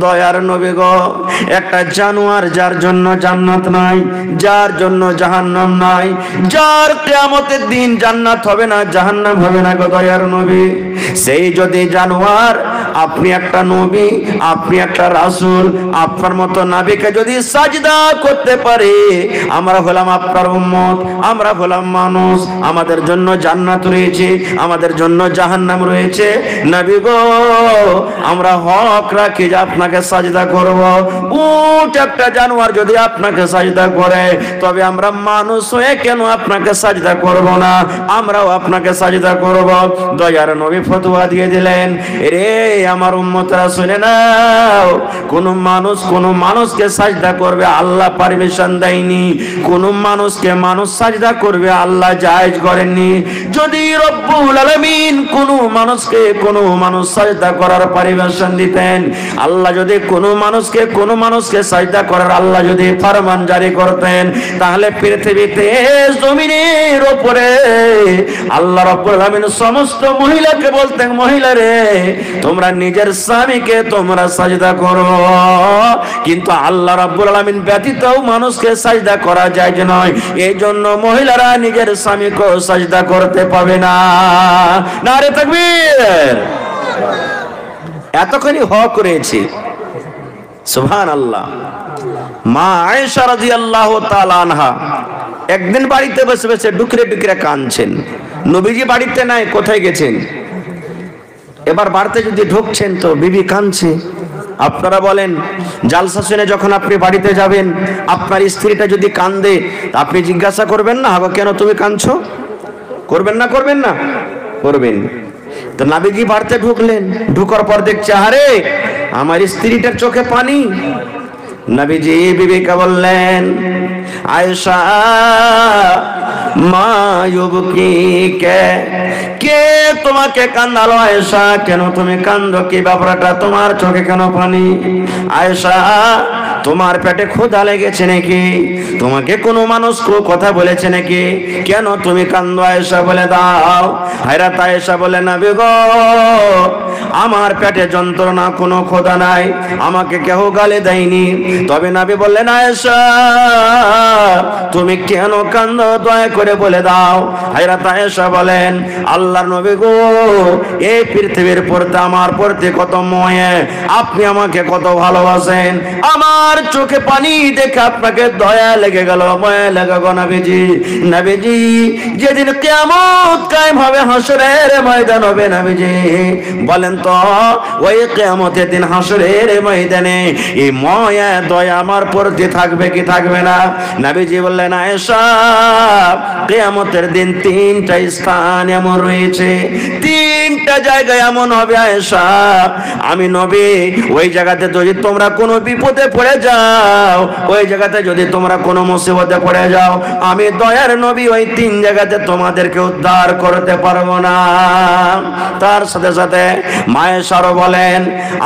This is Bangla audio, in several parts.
দয়ার নবী গো, একটা জানোয়ার যার জন্য জান্নাত নাই, যার জন্য জাহান্নাম নাই, যার কিয়ামতের দিন জান্নাত হবে না জাহান্নাম হবে না গো দয়ার নবী, সেই যদি জানোয়ার আপনি একটা নবী, আপনি একটা রাসূল, আপনার মতো নবীকে যদি সাজদা করতে পারে, আমরা হলাম আপনার উম্মত, আমরা হলাম মানুষ, আমাদের জন্য জান্নাত রয়েছে, আমাদের জন্য জাহান্নাম রয়েছে। নবী গো, আমরা হক রাখি যে আপনাকে সাজদা করব। উট একটা জানোয়ার যদি আপনাকে সাজদা করে, তবে আমরা মানুষ হয়ে কেন আপনাকে সাজদা করব না? আমরাও আপনাকে সাজদা করব। দয়ার নবী ফতোয়া দিয়ে দিলেন, রে আমার উম্মতরা শুনে নাও, কোন মানুষকে সাজদা করবে আল্লাহ পারমিশন দেয়নি, কোন মানুষকে মানুষ সাজদা করবে আল্লাহ জায়েজ করেননি। যদি রব্বুল আলামিন কোন মানুষ সাজদা করার পারমিশন দিতেন, আল্লাহ যদি কোন মানুষকে সাজদা করার আল্লাহ যদি ফরমান জারি করতেন, তাহলে পৃথিবীতে জমিনের উপরে আল্লাহ রব্বুল আলামিন সমস্ত মহিলাকে বলতেন, মহিলা রে তোমরা নিজের স্বামীকে তোমরা সাজদা করো। কিন্তু আল্লাহ রাব্বুল আলামিন ব্যতীত মানুষকে সাজদা করা যায় যে নয়, এই জন্য মহিলারা নিজের স্বামীকে সাজদা করতে পাবে না। নারে তাকবীর। এতখানি হক রয়েছে, সুবহানাল্লাহ। মা আয়েশা রাদিয়াল্লাহু তাআলা আনহা একদিন বাড়িতে বসে বসে ডুকরে ডুকরে কাঁদছেন। নবীজি বাড়িতে নাই, কোথায় গেছেন? এবার বাড়িতে যদি ঢুকছেন তো বিবি কাঁদছে। আপনারা বলেন, জালসা শুনে যখন আপনি বাড়িতে যাবেন, আপনার স্ত্রীটা যদি কাঁদে, আপনি জিজ্ঞাসা করবেন না, হাগো কেন তুমি কাঁদছো? করবেন না? করবেন না? করবেন। তো নবীজি বাড়িতে ঢুকলেন, ঢুকার পর দেখছে, আরে আমার স্ত্রীটার চোখে পানি। নবীজি বিবিকে বললেন, আয়েশা মা ইউবকিকে, কে তোমাকে কান্দালো? আয়েশা কেন তুমি কান্দো? কি ব্যাপারটা? তোমার চোখে কেন পানি? আয়েশা তোমার পেটে ক্ষুধা লেগেছে নাকি? তোমাকে কোনো মানুষ কথা বলেছে নাকি? কেন তুমি কান্দো? আয়েশা বলে দাও। হায়রাত আয়েশা বলে, নবী গো, আমার পেটে যন্ত্রণা, কোনো ক্ষুধা নাই, আমাকে কেউ গালি দেয়নি। তবে নবী বললেন, আয়েশা তুমি কেন কান্দো? দয়া করে বলে দাও। হায়রাত আয়েশা বলেন, আল্লাহর নবী গো, এই পৃথিবীর প্রতি আমার প্রতি কত ময়ে, আপনি আমাকে কত ভালোবাসেন, আমার চোখে পানি দেখে আপনাকে দয়া লেগে গেল, মায়া লেগে গেল। নবীজি যেদিন কিয়ামত কায়েম হবে, হাসরের ময়দান হবে, নবীজি বলেন তো, ওই কিয়ামতের দিন হাসরের ময়দানে এই মায়া দয়া আমার প্রতি থাকবে কি থাকবে না? নবীজি বললেন, আয়েশা কিয়ামতের দিন তিনটা স্থান এমন রয়েছে, তিনটা জায়গায় এমন হবে আয়েশা, আমি নবী ওই জায়গাতে যদি তোমরা কোনো বিপদে পড়ে যাও, ওই জায়গাতে যদি তোমরা কোনো মুসিবতে পড়ে যাও, আমি দয়ার নবী ওই তিন জায়গাতে তোমাদেরকে উদ্ধার করতে পারবো না। তার সাথে সাথে মায়েশারও বলেন,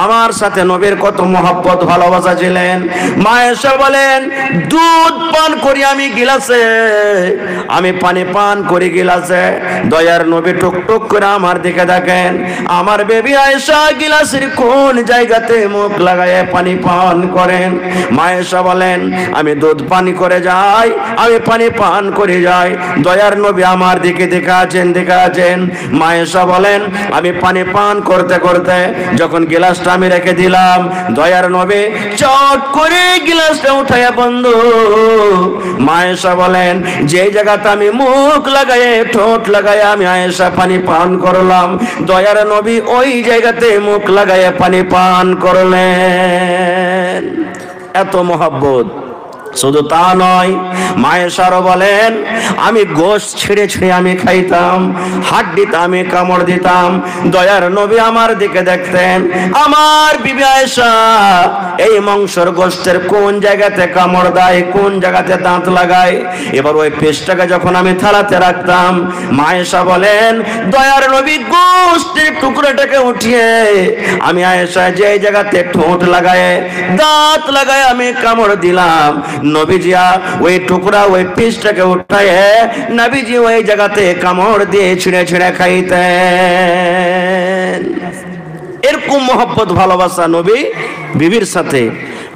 আমার সাথে নবীর কত মহব্বত ভালোবাসা ছিলেন। মায়েশা বলেন, দুধ পান করি আমি গিলাসে, আমি পানি পান করি গিলাসে, দয়ার নবী টুকটুক করে আমার দিকে দেখেন, আমার বেবি আয়েশা গিলাসের কোন জায়গাতে মুখ লাগায় পানি পান করেন। মায়েশা বলেন, আমি দুধ পানি করে যাই, আমি পানি পান করে যাই, দয়ার নবী আমার দিকে দেখে আছেন। মায়েশা বলেন, আমি পানি পান করতে করতে যখন গিলাসটা আমি রেখে দিলাম, দয়ার নবী চট করে গিলাসটা উঠাইয়া বন্ধু। মায়েশা বলেন, যে জায়গাতে আমি মুখ লাগায়ে ঠোঁট লাগায়ে আমি আয়েশা পানি পান করলাম, দয়ার নবী ওই জায়গাতে মুখ লাগায়ে পানি পান করলেন। এত মহব্বত। শুধু তা নয়, মায়েশারও বলেন, আমি গোশত ছিঁড়ে ছিঁড়ে আমি খাইতাম, হাড্ডিতে আমি কামড় দিতাম, দয়ার নবী আমার দিকে দেখতেন, আমার বিবি আয়েশা এই মাংসের গোশতের কোন জায়গাতে কামড় দেয়, কোন জায়গাতে দাঁত লাগায়, এবার ওই পেশটাকে যখন আমি থালাতে রাখতাম, মায়েশা বলেন, দয়ার নবী গোশতের টুকরোটাকে উঠিয়ে আমি আয়েশা যে জায়গাতে ঠোঁট লাগায়, দাঁত লাগায় আমি কামড় দিলাম, নবীজিয়া ওই টুকরা ওই পিসটাকে উঠায় নবীজি ওই জায়গাতে কামড় দিয়ে ছিঁড়ে ছিঁড়ে খাইতেন। এরকম মহব্বত ভালোবাসা নবী বিবির সাথে।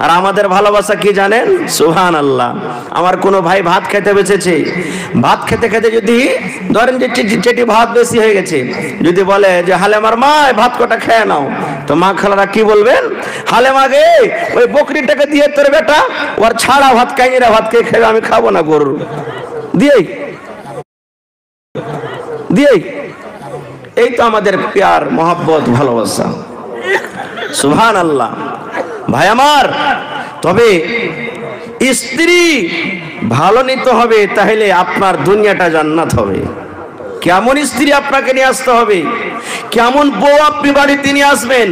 আর আমাদের ভালোবাসা কি জানেন? সুবহানাল্লাহ। আমার কোনো ভাই ভাত খেতে বসেছে, ভাত খেতে খেতে যদি ধরেন যে চেটি ভাত বেশি হয়ে গেছে, যদি বলে যে হালেমার মা ভাত কটা খেয়ে নাও, তো মা খালারা কি বলবেন? হালেমা গে ওই বকরিটাকে দিয়ে তোর বেটা ওর ছাড়া ভাত খাইনি, ভাত খেয়ে খেয়ে আমি খাবো না, গরুর দিয়ে দিয়ে। এই তো আমাদের প্যার মহব্বত ভালোবাসা। সুবহানাল্লাহ। ভাই আমার, তবে স্ত্রী ভালো নিতে হবে, তাহলে আপনার দুনিয়াটা জান্নাত হবে। কেমন স্ত্রী আপনাকে নিয়ে আসতে হবে, কেমন বউ আপনি বাড়িতে নিয়ে আসবেন,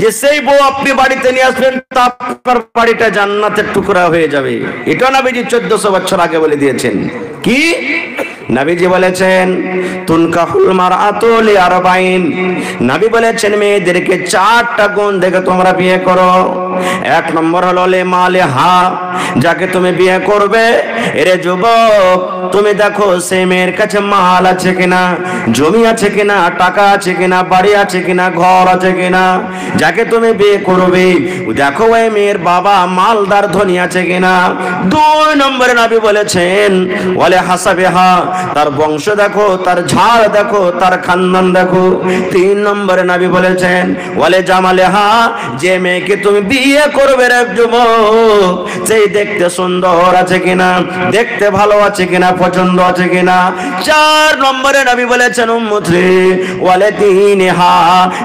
যে সেই বউ আপনি বাড়িতে নিয়ে আসবেন তা আপনার বাড়িটা জান্নাতের টুকরা হয়ে যাবে। এটা নবীজি 1400 বছর আগে বলে দিয়েছেন। কি নবীজি বলেছেন? তুনকাহুল মারআতু লিআরবাইন। নবী বলেছেন মেয়েদেরকে 4টা গুণ দেখে তোমরা বিয়ে করো। 1 নম্বর হলো লে মালে হা, যাকে তুমি বিয়ে করবে, এরে যুবক তুমি দেখো সেই মেয়ের কাছে মাল আছে কিনা, জমি আছে কিনা, টাকা আছে কিনা, বাড়ি আছে কিনা, ঘর আছে কিনা। যাকে তুমি বিয়ে করবে দেখো ওই মেয়ের বাবা মালদার ধনী আছে কিনা। 2 নম্বরে নবী বলেছেন ওয়ালে হাসাবিহা, তার বংশ দেখো, তার ঝাড় দেখো, তার খানদান দেখো। 3 নম্বরে নবী বলেছেন ওয়ালে জামালেহা, যে মেয়েকে তুমি বিয়ে করবে রে যুবক, সেই দেখতে সুন্দর আছে কিনা, দেখতে ভালো আছে কিনা, পছন্দ আছে কিনা। 4 নম্বরে নবী বলেছেন উম্মত রে ওয়ালে দীনহা,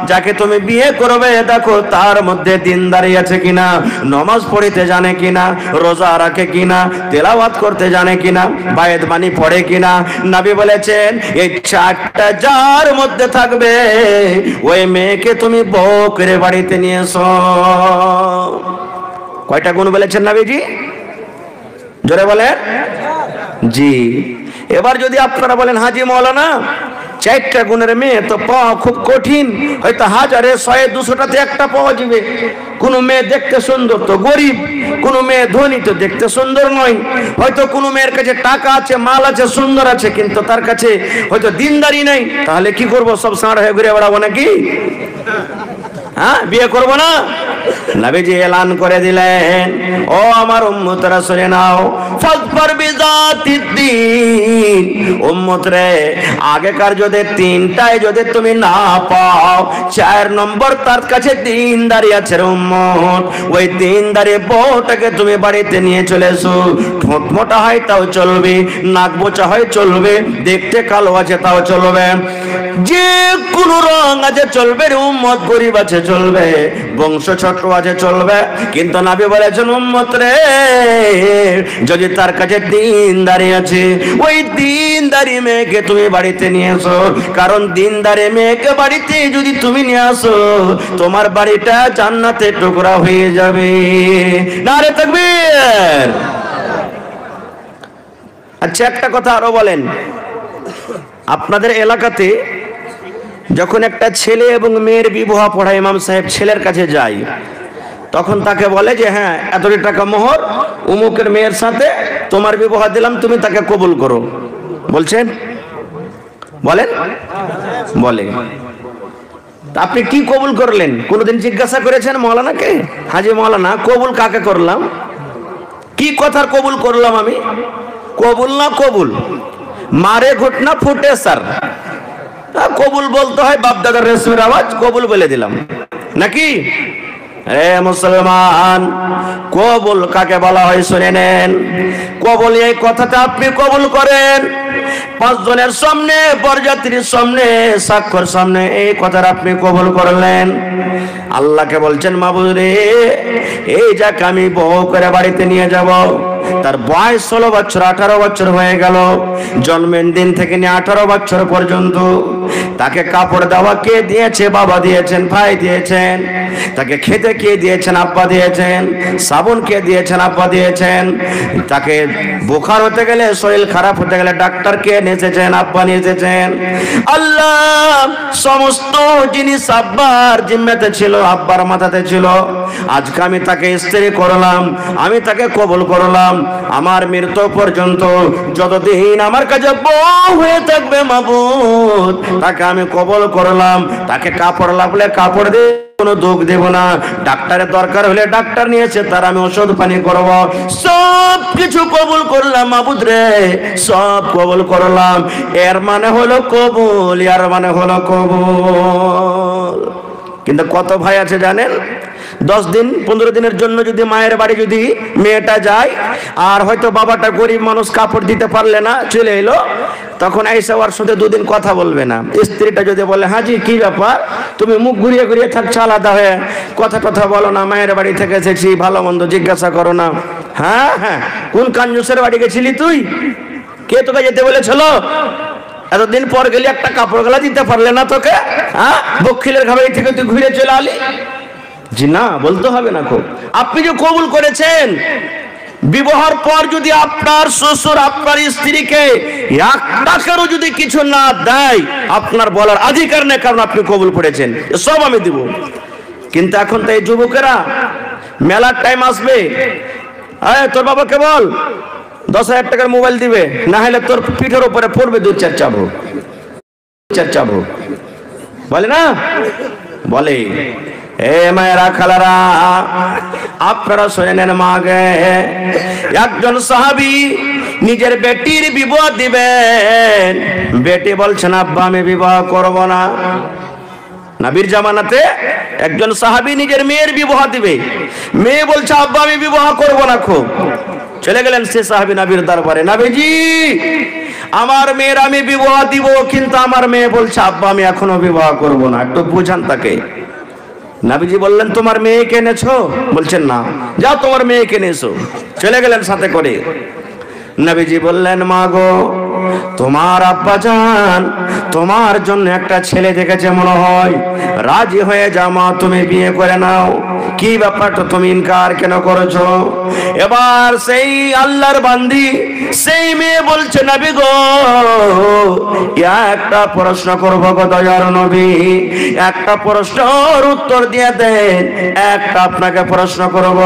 যাকে তুমি বিয়ে করবে দেখো তার মধ্যে দিনদারি আছে কিনা, নামাজ পড়তে জানে কিনা, রোজা রাখে কিনা, তেলাওয়াত করতে জানে কিনা, বায়াত বাণী পড়ে কিনা। নবী বলেছেন এই 4টা যার মধ্যে থাকবে ওই মেয়েকে তুমি বউ করে বাড়িতে নিয়ে এসো। কয়টা গুণ বলেছেন নবীজি? জোরে বলেন। জি। এবার যদি আপনারা বলেন হাজি মাওলানা 4টা গুণের মেয়ে তো পাওয়া খুব কঠিন, হয়তো 1000 100 200টাতে একটা পাওয়া যাবে। কোন মেয়ে দেখতে সুন্দর তো গরিব, কোন মেয়ে ধনী তো দেখতে সুন্দর নয়। হয়তো কোন মেয়ের কাছে টাকা আছে, মাল আছে, সুন্দর আছে, কিন্তু তার কাছে হয়তো দিনদারি নাই। তাহলে কি করব? সব সাঁড় হয়ে ঘুরে বেড়াবো নাকি? হ্যাঁ, বিয়ে করবো না? নবীজি এলান করে দিলেন, ও আমার উম্মতরা শুনে নাও, ফাজফার বিজাতিদ্দিন। উম্মত রে, আগেকার যদি 3টায় যদি তুমি না পাও, 4 নম্বর তার কাছে দিনদারি আছে রে উম্মত। ওই দিনদারি বউটাকে তুমি বাড়িতে নিয়ে চলে এসো। ঠোঁট মোটা হয় তাও চলবে, নাক বোচা হয় চলবে, দেখতে কালো আছে তাও চলবে, যে কোন রং আছে চলবে রে উম্মত, গরিব আছে চলবে, বংশ ছোট আছে চলবে। কিন্তু নবী বলেছেন উম্মত রে, যদি তার কাছে দিনদারি আছে, ওই দিনদারি মেয়েকে তুমি বাড়িতে নিয়ে আসো। কারণ দিনদারি মেয়েকে বাড়িতে যদি তুমি নিয়ে আসো, তোমার বাড়িটা জান্নাতের টুকরা হয়ে যাবে। নারে তাকবীর। আচ্ছা, একটা কথা আরো বলেন, আপনাদের এলাকাতে যখন একটা ছেলে এবং মেয়ের বিবাহ পড়ায় ইমাম সাহেব ছেলের কাছে যায়, তখন তাকে বলে যে হ্যাঁ এতটি টাকা মোহর, উমুকের মেয়ের সাথে তোমার বিবাহ দিলাম, তুমি তাকে কবুল করো। বলছেন? বলেন? বলে। আপনি কি কবুল করলেন? কোনদিন জিজ্ঞাসা করেছেন মাওলানাকে? হাজি মাওলানা কবুল কাকে করলাম? কি কথার কবুল করলাম আমি? কবুল না কবুল, মারে ঘটনা ফুটে স্যার, কবুল বলতে হয় বাপ দাদার রেশমের আওয়াজ, কবুল বলে দিলাম নাকি? রে মুসলমান, কবুল কাকে বলা হয় শুনে নেন। কবুল এই কথাটা আপনি কবুল করেন 5 জনের সামনে, বরযাত্রীর সামনে, সাক্ষর সামনে, এই কথাটা আপনি কবুল করলেন। আল্লাহকে বলছেন মাবুদ রে, এই যাকে আমি বউ করে বাড়িতে নিয়ে যাব, তার বয়স 16 বছর 18 বছর হয়ে গেল, জন্মের দিন থেকে নিয়ে 18 বছর পর্যন্ত। তাকে কাপড় দেওয়া কে দিয়েছে? বাবা দিয়েছেন, ভাই দিয়েছেন। তাকে খেতে কে দিয়েছেন? আব্বা দিয়েছেন। সাবুন কে দিয়েছেন? আব্বা দিয়েছেন। তাকে বুখার হতে গেলে, শরীর খারাপ হতে গেলে ডাক্তার কে নিয়ে এসেছেন? আব্বা নিয়ে এসেছেন। আল্লাহ সমস্ত জিনিস আব্বার জিম্মাতে ছিল, আব্বার মাথাতে ছিল। আজকে আমি তাকে স্ত্রী করলাম, আমি তাকে কবুল করলাম। আমার মৃত্যু পর্যন্ত যতদিন আমার কাছে বউ হয়ে থাকবে মাবুদ, তাকে আমি কবুল করলাম। তাকে কাপড় লাগলে কাপড় দিয়ে কোনো দুঃখ দেব না, ডাক্তারের দরকার হলে ডাক্তার নিয়েছে তার আমি ওষুধ পানি করব, সব কিছু কবুল করলাম মাবুদ রে, সব কবুল করলাম। এর মানে হলো কবুল, এর মানে হলো কবুল। কিন্তু কত ভাই আছে জানেন, 10 দিন 15 দিনের জন্য যদি মায়ের বাড়ি যদি মেয়েটা যায়, আর হয়তো বাবাটা গরিব মানুষ, কাপড় দিতে পারলে না চলে এলো, তখন আইসা ওর সাথে 2 দিন কথা বলবে না। স্ত্রীটা যদি বলে হাজি কি ব্যাপার, তুমি মুখ ঘুরিয়ে ঘুরিয়ে থাকছো আলাদা হয়ে, কথা কথা বলো না, মায়ের বাড়ি থেকে এসেছি, ভালো মন্দ জিজ্ঞাসা করো না। হ্যাঁ হ্যাঁ, কোন কাঞ্জুসের বাড়ি গেছিলি তুই, কে তোকে যেতে বলেছিল, এতদিন পর গেলি একটা কাপড় গলা দিতে পারলে না তোকে, হ্যাঁ বকিলের ঘাড়ি থেকে তুই ঘুরে চলে আলি। জি না, বলতে হবে না। খুব আপনি যে কবুল করেছেন, বিবাহের পর যদি আপনার শ্বশুর আপনার স্ত্রীকে 1 টাকারও যদি কিছু না দেয়, আপনার বলার অধিকার নেই, কারণ আপনি কবুল করেছেন, সব আমি দিব। কিন্তু এখন তো এই যুবকেরা, মেলার টাইম আসবে, তোর বাবাকে বল 10,000 টাকার মোবাইল দিবে, না হলে তোর পিঠের উপরে পড়বে 2-4 চাবুক, বলে না, বলে। এ মায়েরা খালারা, আপনারা শুনে নেন, মাগে একজন সাহাবী নিজের বেটির বিবাহ দিবেন, বেটি বলছেন আব্বা আমি বিবাহ করব না। নবীর জামানাতে একজন সাহাবী নিজের মেয়ের বিবাহ দিবে, মেয়ে বলছে আব্বা আমি বিবাহ করব না। খুব চলে গেলেন সে সাহাবী নবীর দরবারে, নবীজি আমার মেয়ের আমি বিবাহ দিব, কিন্তু আমার মেয়ে বলছে আব্বা আমি এখনো বিবাহ করব না, একটু বুঝান তাকে। নবীজি বললেন তোমার মেয়েকে এনেছো, বলছেন না, যাও তোমার মেয়েকে এনেছো। চলে গেলেন সাথে করে। নবীজি বললেন মা গো, তোমার আব্বা জান তোমার জন্য একটা ছেলে দেখেছে মনে হয়, রাজি হয়ে যাও মা, তুমি বিয়ে করে নাও। কি ব্যাপারটা তুমি ইনকার কেন করেছো? এবার সেই আল্লাহর বান্দি সেই মেয়ে বলছে নবী গো, একটা প্রশ্ন করবো গো দয়ার নবী, একটা প্রশ্নের উত্তর দিয়ে দেন, একটা আপনাকে প্রশ্ন করব।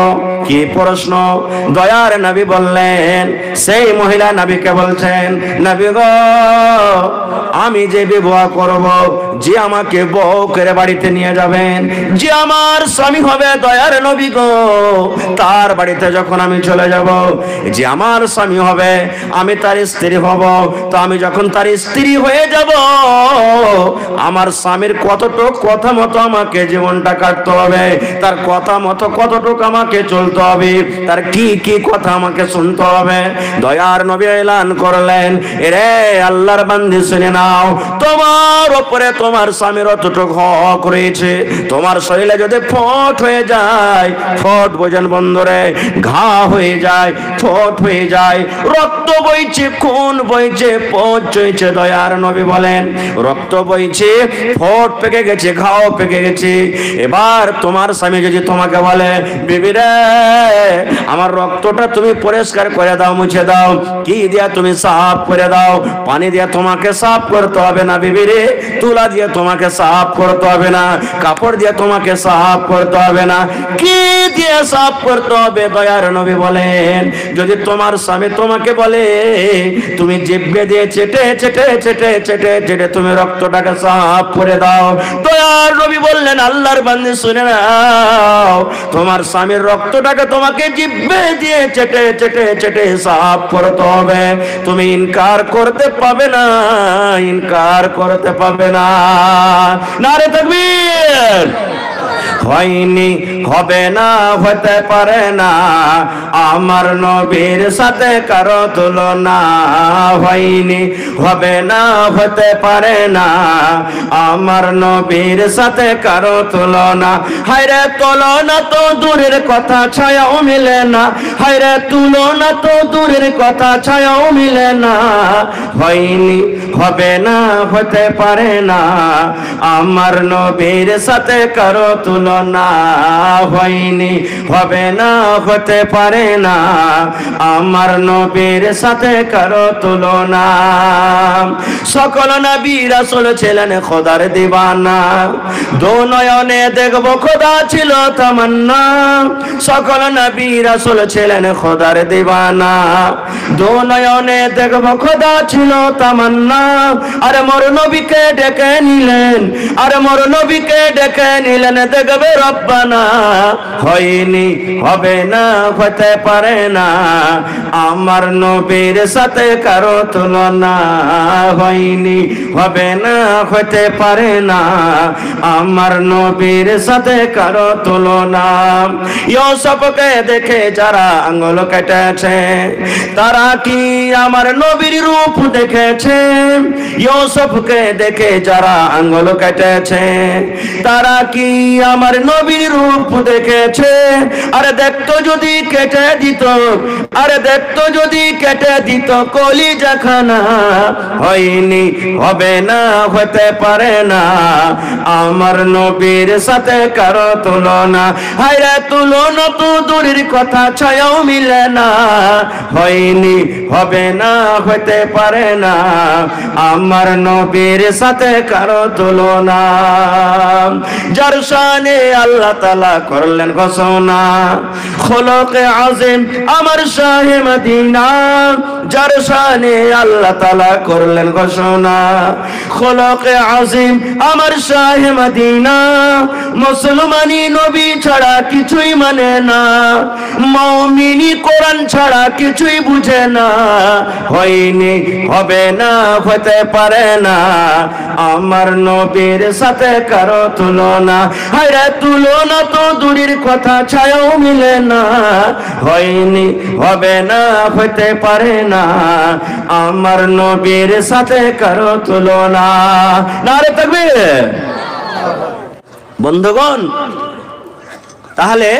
কি প্রশ্ন? দয়ার নবী বললেন, সেই মহিলা নবীকে বলছেন নবী গো, আমি যে বিবাহ করব, যে আমাকে বউ করে বাড়িতে নিয়ে যাবেন, যে আমার স্বামী হবে দয়ার নবী গো, তার বাড়িতে যখন আমি চলে যাব, যে আমার স্বামী হবে, আমি তার স্ত্রী হব, তো আমি যখন তার স্ত্রী হয়ে যাব, আমার স্বামীর কতটুকু কথা মতো আমাকে জীবনটা কাটতে হবে, তার কথা মতো কতটুকু আমাকে চলতে হবে, তার কি কি কথা আমাকে শুনতে হবে। দয়ার নবী এলান করলেন, এরে আল্লাহর বান্দি শুনে নাও, তোমার উপরে তোমার স্বামীর অতটুকু হক রয়েছে। তোমার শরীরে যদি ফট হয়ে যায়, ফট বোঝেন বন্ধুরে, ঘা হয়ে যায়, ফট হয়ে যায়, রক্ত বইছে, খুন বইছে, পচ চইছে, দয়ার নবী বলেন রক্ত বইছে, ফট পেকে গেছে, ঘাও পেকে গেছে। এবার তোমার স্বামী যদি তোমাকে বলে বিবি রে আমার রক্তটা তুমি পরিষ্কার করে দাও, মুছে দাও, কি দিয়া তুমি সাফ করে দাও? পানি দিয়ে তোমাকে সাফ করতে হবে না বিবি রে, তুলা দিয়ে তোমাকে সাফ করতে হবে না, কাপড় দিয়ে তোমাকে সাফ করতে হবে না, কি দিয়ে সাফ করতে হবে? দয়ার নবী বলেন যদি তোমার স্বামী তোমাকে বলে তুমি জিহ্বা দিয়ে চেটে চেটে চেটে চেটে চেটে তুমি রক্তটাকে সাফ করে দাও, দয়ার নবী বললেন আল্লাহর বান্দী শুনে নাও, তোমার স্বামীর রক্তটাকে তোমাকে জিহ্বা দিয়ে চেটে চেটে চেটে সাফ করতে হবে। তুমি ইনকার করতে পাবে না, ইনকার করতে পাবে না। নারে তাকবীর। হয়নি, হবে না, হতে পারে না, আমার নবীর সাথে কারো তুলনা। হয়নি, হবে না, হতে পারে না, আমার নবীর সাথে কারো তুলনা। হায়রে তুলনা তো দূরের কথা, ছায়াও মিলে না, হায়রে তুলনা তো দূরের কথা, ছায়াও মিলে না। হয়নি, হবে না, হতে পারে না, আমার নবীর সাথে কারো তুলনা। হয়নি, হবে না, হতে পারে না, আমার নবীর সাথে কারো তুলনা। সকল নবী রাসূল ছিলেন খোদার দিওয়ানা, দো নয়নে দেখবো খোদা ছিল তামান্না। সকল নবী রাসূল ছিলেন খোদার দিওয়ানা, দো নয়নে দেখবো খোদা ছিল তামান্না। আরে মোর নবীকে ডেকে নিলেন, আরে মোর নবীকে ডেকে নিলেন, দেখবে বলে রব্বানা, হয়নি, হবে না, হতে পারে না আমার নবীর সাথে কারো তুলনা, হয়নি, হবে না, হতে পারে না আমার নবীর সাথে কারো তুলনা। ইউসুফকে দেখে যারা আঙ্গুল কেটেছে তারা কি আমার নবীর রূপ দেখেছে? ইউসুফকে দেখে যারা আঙ্গুল কেটেছে তারা কি আমার নবীর রূপ দেখেছে? আরে দেখতো যদি কেটে দিত, আরে দেখতো যদি কেটে দিত কলিজাখানা, হয়নি, হবে না, হতে পারে না আমার নবীর সাথে কারো তুলনা। হায়রে তুলনা তো দূরের কথা, ছায়াও মিলে না, হয়নি, হবে না, হতে পারে না আমার নবীর সাথে কারো তুলনা। যার শানে আল্লাহ তাআলা করলেন ঘোষণা, খলকে আযীম আমার শাহে মদিনা, যার শানে আল্লাহ তাআলা করলেন ঘোষণা, খলকে আযীম আমার শাহে মদিনা, মুসলমানি নবী ছাড়া কিছুই মানে না, মুমিনি কোরআন ছাড়া কিছুই বুঝে না, হয়নি, হবে না, হতে পারে না আমার নবীর সাথে কারো তুলনা। হায়রে তুলনা তো দূরের কথা, ছায়াও মিলে না, হয়নি, হবে না, হতে পারে না আমার নবীর সাথে কারো তুলনা। নারে তাকবীর। বন্ধুগণ, তাহলে